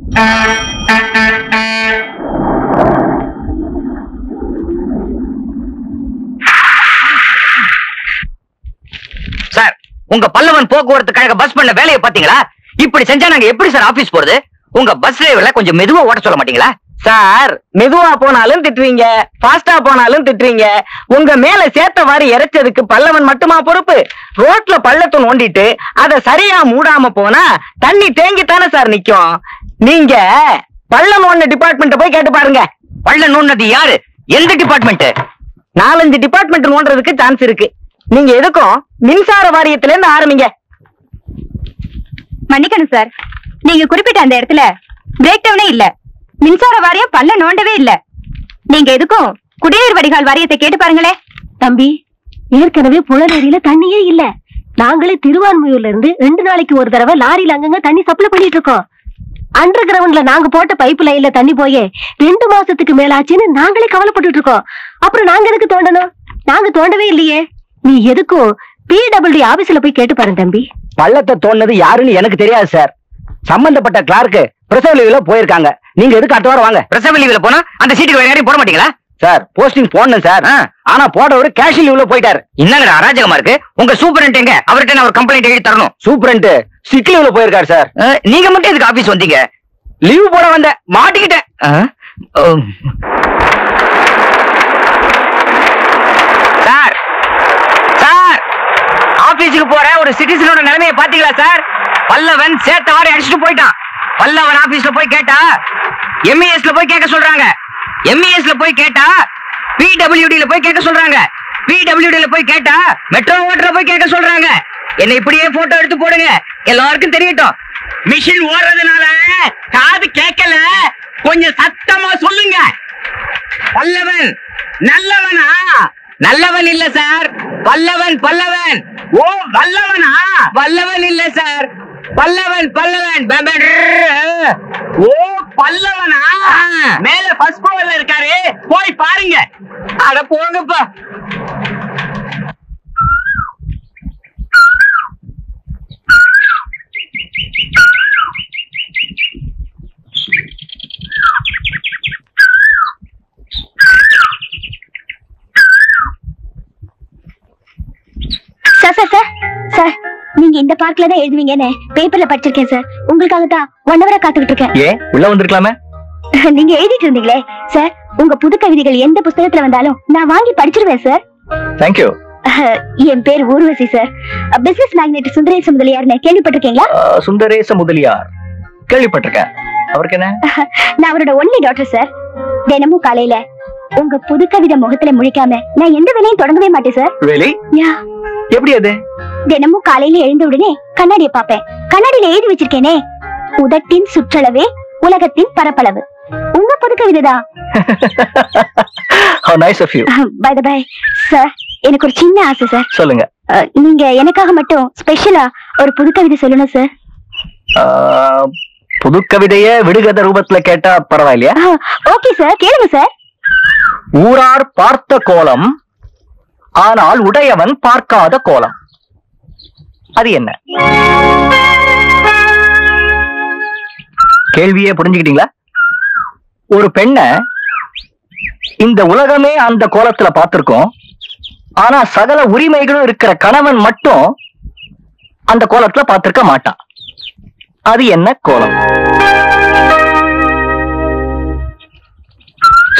Sir, உங்க பல்லவன் போக்குவரத்து கழக பஸ் பண்ண வேலையை பாத்தீங்களா? இப்படி செஞ்சா நாங்க எப்படி சார் ஆபீஸ் போறது? உங்க பஸ் டிரைவர்ல கொஞ்சம் மெதுவா ஓட்ட சொல்ல மாட்டீங்களா? சார், மெதுவா போனாலும் திட்டுவீங்க, ஃபாஸ்டா போனாலும் திட்டுவீங்க. உங்க மேல சேர்த்த வாரி இறைச்சதுக்கு பல்லவன் மட்டுமா பொறுப்பு? ரோட்ல பள்ளத்தை நோண்டிட்டு அத சரியா மூடாம போனா தண்ணி தேங்கித்தானே சார் நிக்கும். நீங்க பள்ளம் நோண்ட டிபார்ட்மெண்ட் போய் கேட்டு பாருங்க. பள்ளம் நோண்டது யாரு? எந்த டிபார்ட்மெண்ட்? 4-5 டிபார்ட்மெண்ட் நோண்டுறதுக்கு சான்ஸ் இருக்கு. நீங்க எதுக்கும் மின்சார வாரியத்துல இருந்து ஆரம்பிங்க. மன்னிக்கணும் சார், நீங்க குறிப்பிட்ட அந்த இடத்துல பிரேக் டவுனே இல்ல, மின்சார வாரியம் பல்ல நோண்டவே இல்ல. நீங்க எதுக்கும் குடிநீர் வடிகால் வாரியத்தை கேட்டு பாருங்களே. தம்பி, ஏற்கனவே புலநேரியில தண்ணியே இல்ல. நாங்களே திருவான்மையூர்ல இருந்து 2 நாளைக்கு ஒரு தடவை லாரியில அங்கங்க தண்ணி சப்ளை பண்ணிட்டு இருக்கோம். அண்டர் கிரவுண்ட்ல நாங்க போட்ட பைப் லைன்ல தண்ணி போயே 2 மாசத்துக்கு மேல ஆச்சுன்னு நாங்களே கவலைப்பட்டு இருக்கோம். அப்புறம் நாங்க எதுக்கு தோண்டணும்? நாங்க தோண்டவே இல்லையே. நீ எதுக்கும் PWD ஆபீஸ்ல போய் கேட்டு பாருங்க தம்பி. பள்ளத்தை தோண்டது யாருன்னு எனக்கு தெரியாது சார். சம்பந்தப்பட்ட கிளார்க்கு பிரசவ லீவ்ல போயிருக்காங்க. நீங்க எதுக்கு அடுத்த வாரம் வாங்க. பிரசவ லீவ்ல போனா அந்த சீட்டுக்கு வேற யாரையும் போட மாட்டீங்களா? சார், போஸ்டிங் போடணும் சார். ஆனா போடவரு கேஷ் லீவ்ல போயிட்டாரு. என்னங்கடா அராஜகமா இருக்கு? உங்க சூப்பரண்ட் எங்க? அவர்கிட்ட நான் ஒரு கம்ப்ளைண்ட் எழுதி தரணும். சூப்பரண்ட் சிக் லீவ்ல போயிருக்காரு சார். நீங்க மட்டும் எதுக்கு ஆபீஸ் வந்தீங்க? லீவ் போட வந்த மாட்டிக்கிட்டேன். சார், சார், ஆபீஸுக்கு போற ஒரு சிட்டிசனோட நிலைமையை பாத்தீங்களா சார்? பல்லவன் சேர்த்த வாரி அடிச்சுட்டு போயிட்டான். பல்லவன் ஆபீஸ்ல போய் கேட்டா MESல போய் கேட்க சொல்றாங்க. MESல போய் கேட்டா PWDல போய் கேட்க சொல்றாங்க. PWDல போய் கேட்டா மெட்ரோ வாட்டர்ல போய் கேட்க சொல்றாங்க. என்ன இப்படியே போட்டோ எடுத்து போடுங்க, எல்லாருக்கும் தெரியட்டும். மிஷின் ஓடுறதுனால காது கேட்கல, கொஞ்சம் சத்தமா சொல்லுங்க. பல்லவன் நல்லவனா? நல்லவன் இல்ல சார், பல்லவன். பல்லவன். ஓ, வல்லவனா? வல்லவன் இல்ல சார், பல்லவன். பல்லவன். ஓ, பல்லவனா? மேல ஃபர்ஸ்ட் ஃப்ளோர்ல இருக்காரு, போய் பாருங்க. அட போங்கப்பா. சார், நீங்க இந்த பார்க்ல தான் எழுதுவீங்கன்னு பேப்பர்ல படிச்சிருக்கேன் சார். உங்களுக்காக தான் 1 hour காத்துக்கிட்டு இருக்கேன். ஏன் உள்ள வந்திருக்கலாமே? நீங்க எழுதிட்டு இருந்தீங்களே சார், உங்க புது கவிதைகள் எந்த புத்தகத்துல வந்தாலும் நான் வாங்கி படிச்சிருவேன் சார். Thank you. என் பேர் Urvashi sir. Business magnate Sundaresa முதலியார்னு கேள்விப்பட்டிருக்கீங்களா? சுந்தரேச முதலியார் கேள்விப்பட்டிருக்கேன். அவருக்கு என்ன? நான் அவரோட ஒன்லி டாட்டர் சார். தினமும் காலையில உங்க புது கவிதை முகத்துல முழிக்காம நான் எந்த வேலையும் தொடங்கவே மாட்டேன் சார். Really? Yeah. எப்படி அது? தினமும் காலையில எழுந்த உடனே கண்ணாடியை பாப்பேன். கண்ணாடியில எழுதி வச்சிருக்கேனே, உதட்டின் சுற்றளவே உலகத்தின் பரப்பளவு. உங்க புது கவிதைதான். How nice of you. By the way, sir, எனக்கு ஒரு சின்ன ஆசை சார். சொல்லுங்க. நீங்க எனக்காக மட்டும் ஸ்பெஷலா ஒரு புது கவிதை சொல்லணும் சார். புது கவிதைய விடுகதை ரூபத்துல கேட்டா பரவாயில்லையா? ஓகே சார், கேளுங்க சார். ஊரார் பார்த்த கோலம், ஆனால் உடையவன் பார்க்காத கோலம். அது என்ன? கேள்வியே புரிஞ்சுக்கிட்டீங்களா? ஒரு பெண்ண இந்த உலகமே அந்த கோலத்துல பார்த்திருக்கோம். ஆனா சகல உரிமைகளும் இருக்கிற கணவன் மட்டும் அந்த கோலத்துல பார்த்திருக்க மாட்டான். அது என்ன கோலம்?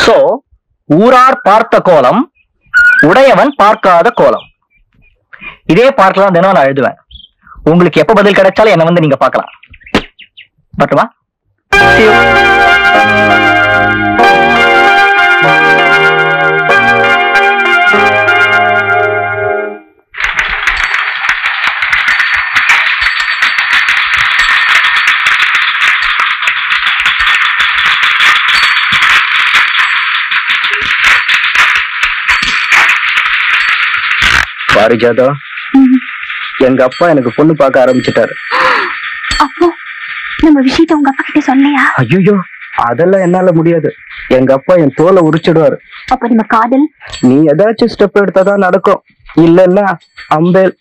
சோ, ஊரார் பார்த்த கோலம், உடையவன் பார்க்காத கோலம். இதே பார்க்கலாம் தினம் நான் எழுதுவேன். உங்களுக்கு எப்ப பதில் கிடைச்சாலும் என்ன வந்து நீங்க பார்க்கலாம். பட்டுமா? பாரிஜாதா, எங்க அப்பா எனக்கு பொண்ணு பார்க்க ஆரம்பிச்சுட்டாரு. அப்போ நம்ம விஷயத்த உங்க அப்பா கிட்ட சொன்னையா? ஐயோ, அதெல்லாம் என்னால முடியாது. எங்க அப்பா என் தோலை உரிச்சிடுவாரு. அப்ப நம்ம காதல்? நீ ஏதாச்சும் ஸ்டெப் எடுத்தாதான் நடக்கும். இல்ல அம்பேல்.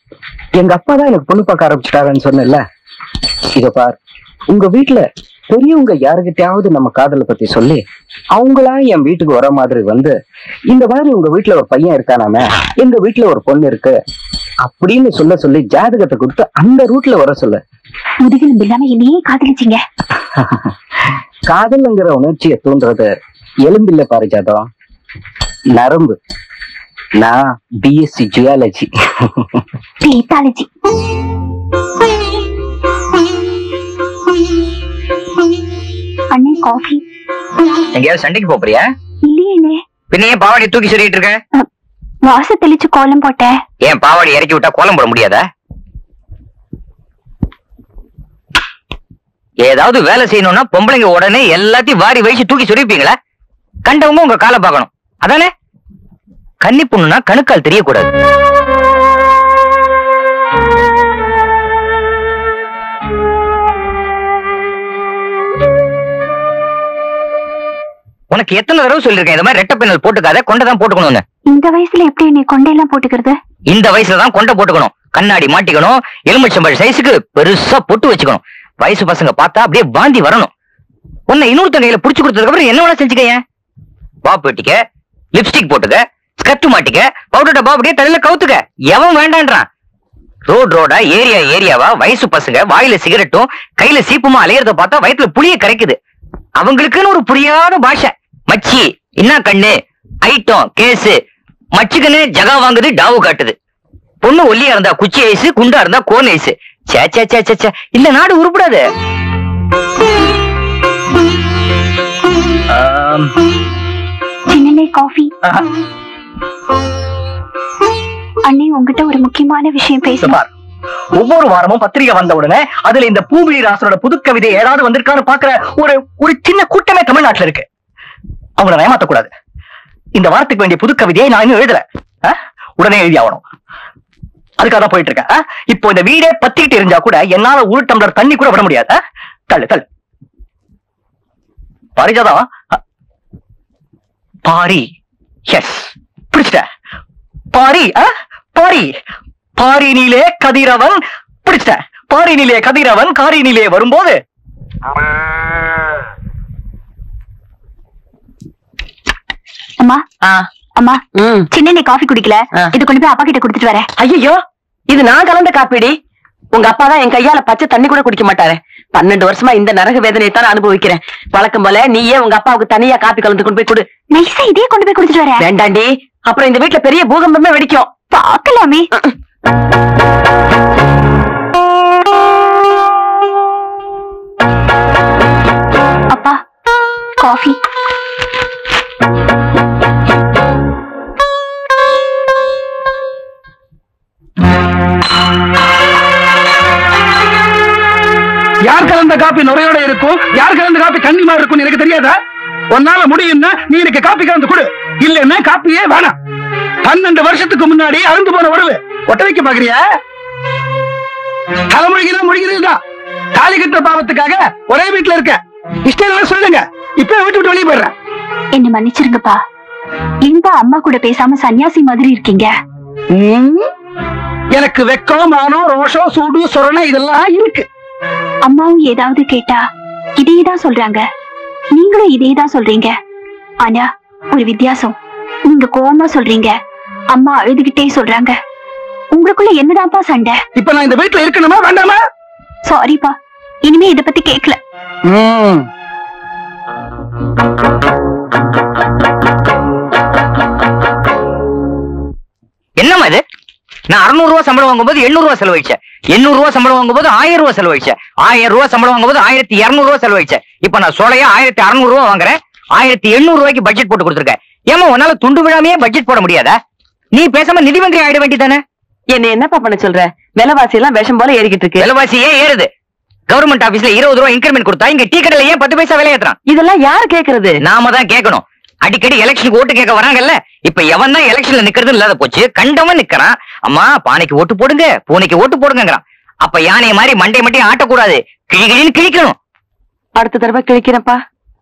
எங்க அப்பா தான் எனக்கு பொண்ணு பார்க்க ஆரம்பிச்சுட்டாருன்னு சொன்னேன்ல. இத பார், உங்க வீட்டுல பெரியவங்க யாருக்கிட்டையாவது நம்ம காதலை பத்தி சொல்லி அவங்களா என் வீட்டுக்கு வர மாதிரி வந்து, இந்த மாதிரி உங்க வீட்டுல ஒரு பையன் இருக்கானாமே, எங்க வீட்டுல ஒரு பொண்ணு இருக்கு அப்படின்னு சொல்லி ஜாதகத்தை கொடுத்து அந்த ரூட்ல வர சொல்லு. முதுகெலும்பு இல்லாம என்னையே காதலிச்சிங்க. காதல்ங்கிற உணர்ச்சியை தூண்டுறது எலும்பில்ல பாரிஜாதம், நரம்பு. நான் பிஎஸ்சி ஜியாலஜி. பேத்தாலஜி. அண்ணே காஃபி. எங்கேயாவது சண்டைக்கு போறியா? இல்லையே. பின்ன ஏன் பாவாடி தூக்கி சொல்லிட்டு இருக்க? வாச தெளிச்சு கோலம் போட்டேன். ஏன் பாவாடி இறக்கி விட்டா கோலம் போட முடியாதா? ஏதாவது வேலை செய்யணும்னா பொம்பளைங்க உடனே எல்லாத்தையும் வாரி வயசு தூக்கி சொல்லிருப்பீங்களா? கண்டவங்க உங்க காலை பார்க்கணும், அதானே? கன்னி பொண்ணுனா கணுக்கால் தெரியக்கூடாது. உனக்கு எத்தனை தடவை சொல்லிருக்கேன் இந்த மாதிரி ரெட்டை பின்னல் போட்டுக்காத, கொண்டைதான் போட்டுக்கணும்னு. இந்த வயசுல எப்படி நீ கொண்டையெல்லாம் போட்டுக்கிறது? இந்த வயசுலதான் கொண்டை போட்டுக்கணும், கண்ணாடி மாட்டிக்கணும், எலுமிச்சம்பழ சைஸுக்கு பெருசா பொட்டு வச்சுக்கணும். வயசு பசங்க பார்த்தா அப்படியே வாந்தி வரணும். உன்னை இன்னொருத்தங்க கையில புடிச்சு கொடுத்ததுக்கு அப்புறம் என்ன வேணா செஞ்சுக்க. பாப் வெட்டிக்க, லிப்ஸ்டிக் போட்டுக்க, ஸ்கர்ட் மாட்டிக்க, பவுடர் டப்பா அப்படியே தலையில கவுத்துக்க. எவன் வேண்டான்றான்? ரோடா ஏரியாவா வயசு பசங்க வாயில சிகரெட்டும் கையில சீப்புமா அலையறத பார்த்தா வயிற்றுல புளிய கரைக்குது. அவங்களுக்குன்னு ஒரு புரியாத பாஷை. மச்சி என்ன கண்ணு, ஐட்டம் கேசு, மச்சுக்கன்னு ஜகா வாங்குது, டாவு காட்டுது. பொண்ணு ஒல்லியா இருந்தா குச்சி ஐசு, குண்டா இருந்தா கோன் ஐசு. சே இந்த நாடு உருப்படாது. காஃபி. அண்ணே உங்ககிட்ட ஒரு முக்கியமான விஷயம் பேசணும். ஒவ்வொரு வாரமும் பத்திரிகை வந்த உடனே அதுல இந்த பூமிலி ராசனோட புது கவிதை ஏதாவது வந்திருக்கான்னு பாக்குற ஒரு சின்ன கூட்டமே தமிழ்நாட்டுல இருக்கு. அவங்கள ஏமாத்தக்கூடாது. இந்த வாரத்துக்கு வேண்டிய புது கவிதையை நான் இன்னும் எழுதல, உடனே எழுதி ஆகணும். அதுக்காக தான் போயிட்டு இருக்கேன். இப்போ இந்த வீடே பத்திக்கிட்டு இருந்தா கூட என்னால ஒரு டம்ளர் தண்ணி கூட விட முடியாது. தள்ளு பாரிஜாதம். பாரி, எஸ் பிடிச்சிட்ட. பாரி பாரினிலே கதிரவன், பிடிச்சிட்ட. பாரினிலே கதிரவன் காரினிலே வரும்போது அம்மா சின்ன காஃபி குடிக்கல, இது கொண்டு போய் அப்பா கிட்ட குடுத்துட்டு வரேன். ஐயோ, இது நான் கலந்த காப்பிடி. உங்க அப்பா தான் என் கையால பச்சை தண்ணி கூட குடிக்க மாட்டாரு. 12 வருஷமா இந்த நரக வேதனையை தான் அனுபவிக்கிறேன். வழக்கம் போல நீயே உங்க அப்பாவுக்கு தனியா காப்பி கலந்து கொண்டு போய் கொடு. நைஸா இதே கொண்டு போய் குடுத்துட்டு வரேன். வேண்டாண்டி, அப்புறம் இந்த வீட்டுல பெரிய பூகம்பமே வெடிக்கும். பாக்கலாமே. அப்பா காஃபி. யார் கலந்த காப்பி நுரையோட இருக்கும், யார் கலந்த காப்பி தண்ணி மாதிரி இருக்கும் எனக்கு தெரியாதா? உன்னால முடியும்னா நீ எனக்கு காப்பி கலந்து கொடு, இல்லன்னா காப்பியே வேணாம். 12 வருஷத்துக்கு முன்னாடி அருந்து போன உறவு ஒட்ட வைக்க பாக்குறியா? தலைமொழிதான் முடிகிறதுதான். தாலி கட்டுற பாவத்துக்காக ஒரே வீட்டுல இருக்க. இஷ்டம் சொல்லுங்க, இப்ப வீட்டு விட்டு வெளியே போயிடுறேன். என்ன மன்னிச்சிருங்கப்பா. இந்த அம்மா கூட பேசாம சன்னியாசி மாதிரி இருக்கீங்க. எனக்கு வெக்கம், மானம், ரோஷம், சூடு, சொரணை இதெல்லாம் இருக்கு. அம்மாவும் ஏதாவது கேட்டா இதேதான் சொல்றாங்க, நீங்களும் இதேதான் சொல்றீங்க. ஆனா ஒரு வித்தியாசம், நீங்க கோவமா சொல்றீங்க, அம்மா அழுதுகிட்டே சொல்றாங்க. உங்களுக்குள்ள என்னதான்ப்பா சண்டை? இப்ப நான் இந்த வீட்டுல இருக்கணுமா வேண்டாமா? சாரிப்பா, இனிமே இத பத்தி கேட்கல. என்னமா இது? நான் 600 ரூபாய் சம்பளம் வாங்கும்போது 800 ரூபாய் செலவழிச்சேன். 800 ரூபாய் சம்பளம் வாங்கும்போது 1000 ரூபாய் செலவழிச்சேன். 1000 ரூபாய் சம்பளம் வாங்கும்போது 1200 ரூபாய் செலவழிச்சேன். இப்ப நான் சோலையா 1600 ரூபாய் வாங்குறேன். 1800 ரூபாய்க்கு பட்ஜெட் போட்டு கொடுத்துருக்கேன். ஏமா உன்னால துண்டு விழாமையே பட்ஜெட் போட முடியாதா? நீ பேசாம நிதி மந்திரி ஆயிட வேண்டியதானே? என்ன என்னப்பா பண்ண சொல்ற? விலைவாசி எல்லாம் விஷம் போல ஏறிக்கிட்டு இருக்கு. விலைவாசி ஏன் ஏறுது? கவர்மெண்ட் ஆபீஸ்ல 20 ரூபாய் இன்கிரிமெண்ட் கொடுத்தா இங்க டீ கடையில ஏன் 10 பைசா விலை ஏத்துறான்? இதெல்லாம் யாரு கேக்குறது? நாம தான் கேட்கணும். அடிக்கடி எலெக்ஷனுக்கு ஓட்டு கேட்க வராங்கல்ல, இப்ப எவன் தான் எலெக்ஷன்ல நிக்கிறது இல்லாத போச்சு. கண்டவன் நிக்கிறான். அம்மா பானைக்கு ஓட்டு போடுங்க, பூனைக்கு ஓட்டு போடுங்கிறான். அப்ப யானைய மாதிரி மண்டை மட்டும் ஆட்டக்கூடாது, கிழின்னு கிழிக்கணும். அடுத்த தடவை கிழிக்கிறப்பா.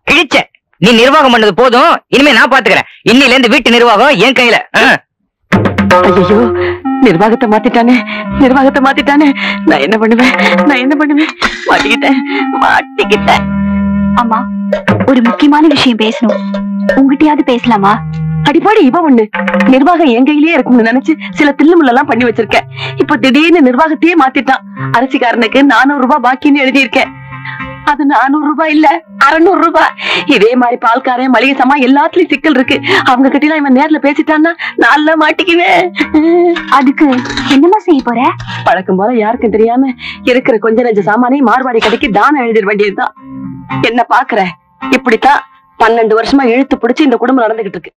கிழிச்ச நீ நிர்வாகம் பண்ணது போதும், இனிமே நான் பாத்துக்கிறேன். இன்னில இருந்து வீட்டு நிர்வாகம் என் கையில. ஐயோ, நிர்வாகத்தை மாத்திட்டானே. நான் என்ன பண்ணுவேன்? மாட்டிக்கிட்டேன். அம்மா, ஒரு முக்கியமான விஷயம் பேசணும். உங்ககிட்டயாவது பேசலாமா? அடிப்பாடி இவ ஒண்ணு நிர்வாகம் என் கையிலேயே இருக்கும்னு நினைச்சு சில தில்லுமுள்ள எல்லாம் பண்ணி வச்சிருக்கேன். இப்ப திடீர்னு நிர்வாகத்தையே மாத்திட்டான். அரிசிக்காரனுக்கு 400 ரூபாய் பாக்கின்னு எழுதியிருக்கேன். அது 400 ரூபாய் இல்ல 600 ரூபாய். இதே மாதிரி பால்காரன் மளிகை சாமா எல்லாத்துலயும் சிக்கல் இருக்கு. அவங்க கிட்ட எல்லாம் இவன் நேர்ல பேசிட்டான்னா நல்லா மாட்டிக்குவேன். அதுக்கு என்னமா செய்ய போற? பழக்கம் போல யாருக்கும் தெரியாம இருக்கிற கொஞ்ச நெஞ்ச சாமானையும் மார்வாடி கடைக்கு தானம் எழுதிட வேண்டியதுதான். என்ன பாக்குற? இப்படித்தான் 12 வருஷமா இழுத்து பிடிச்சு இந்த குடும்பம் நடந்துகிட்டு இருக்கு.